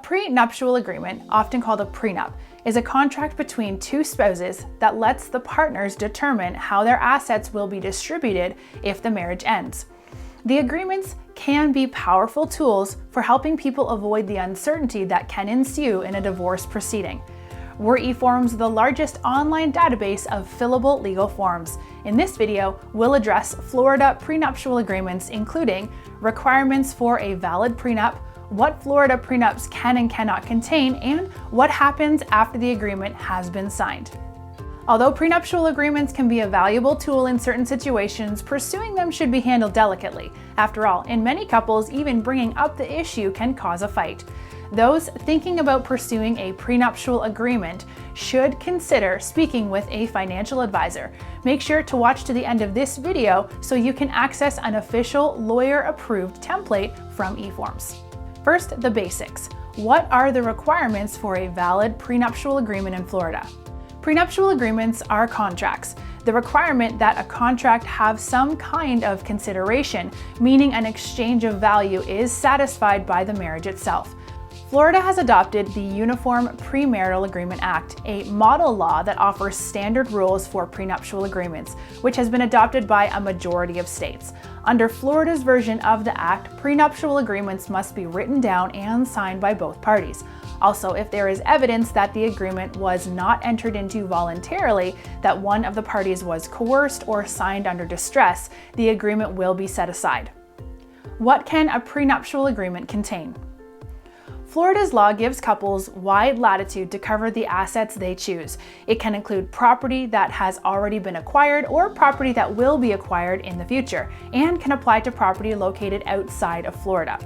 prenuptial agreement, often called a prenup, is a contract between two spouses that lets the partners determine how their assets will be distributed if the marriage ends. The agreements can be powerful tools for helping people avoid the uncertainty that can ensue in a divorce proceeding. We're eForms, the largest online database of fillable legal forms. In this video, we'll address Florida prenuptial agreements, including requirements for a valid prenup, what Florida prenups can and cannot contain, and what happens after the agreement has been signed. Although prenuptial agreements can be a valuable tool in certain situations, pursuing them should be handled delicately. After all, in many couples, even bringing up the issue can cause a fight. Those thinking about pursuing a prenuptial agreement should consider speaking with a financial advisor. Make sure to watch to the end of this video so you can access an official lawyer-approved template from eForms. First, the basics. What are the requirements for a valid prenuptial agreement in Florida? Prenuptial agreements are contracts. The requirement that a contract have some kind of consideration, meaning an exchange of value, is satisfied by the marriage itself. Florida has adopted the Uniform Premarital Agreement Act, a model law that offers standard rules for prenuptial agreements, which has been adopted by a majority of states. Under Florida's version of the act, prenuptial agreements must be written down and signed by both parties. Also, if there is evidence that the agreement was not entered into voluntarily, that one of the parties was coerced or signed under distress, the agreement will be set aside. What can a prenuptial agreement contain? Florida's law gives couples wide latitude to cover the assets they choose. It can include property that has already been acquired or property that will be acquired in the future, and can apply to property located outside of Florida.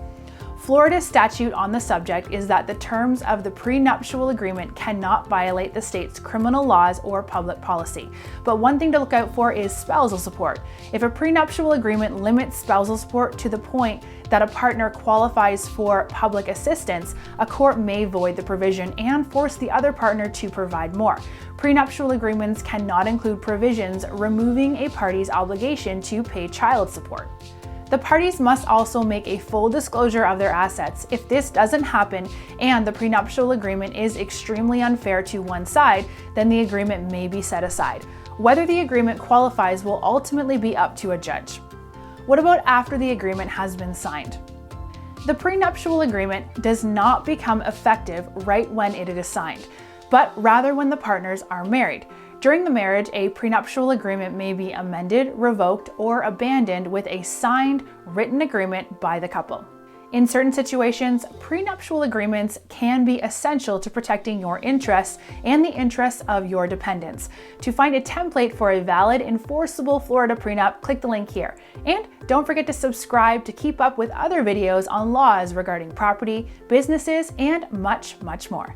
Florida's statute on the subject is that the terms of the prenuptial agreement cannot violate the state's criminal laws or public policy. But one thing to look out for is spousal support. If a prenuptial agreement limits spousal support to the point that a partner qualifies for public assistance, a court may void the provision and force the other partner to provide more. Prenuptial agreements cannot include provisions removing a party's obligation to pay child support. The parties must also make a full disclosure of their assets. If this doesn't happen and the prenuptial agreement is extremely unfair to one side, then the agreement may be set aside. Whether the agreement qualifies will ultimately be up to a judge. What about after the agreement has been signed? The prenuptial agreement does not become effective right when it is signed, but rather when the partners are married. During the marriage, a prenuptial agreement may be amended, revoked, or abandoned with a signed, written agreement by the couple. In certain situations, prenuptial agreements can be essential to protecting your interests and the interests of your dependents. To find a template for a valid, enforceable Florida prenup, click the link here. And don't forget to subscribe to keep up with other videos on laws regarding property, businesses, and much, much more.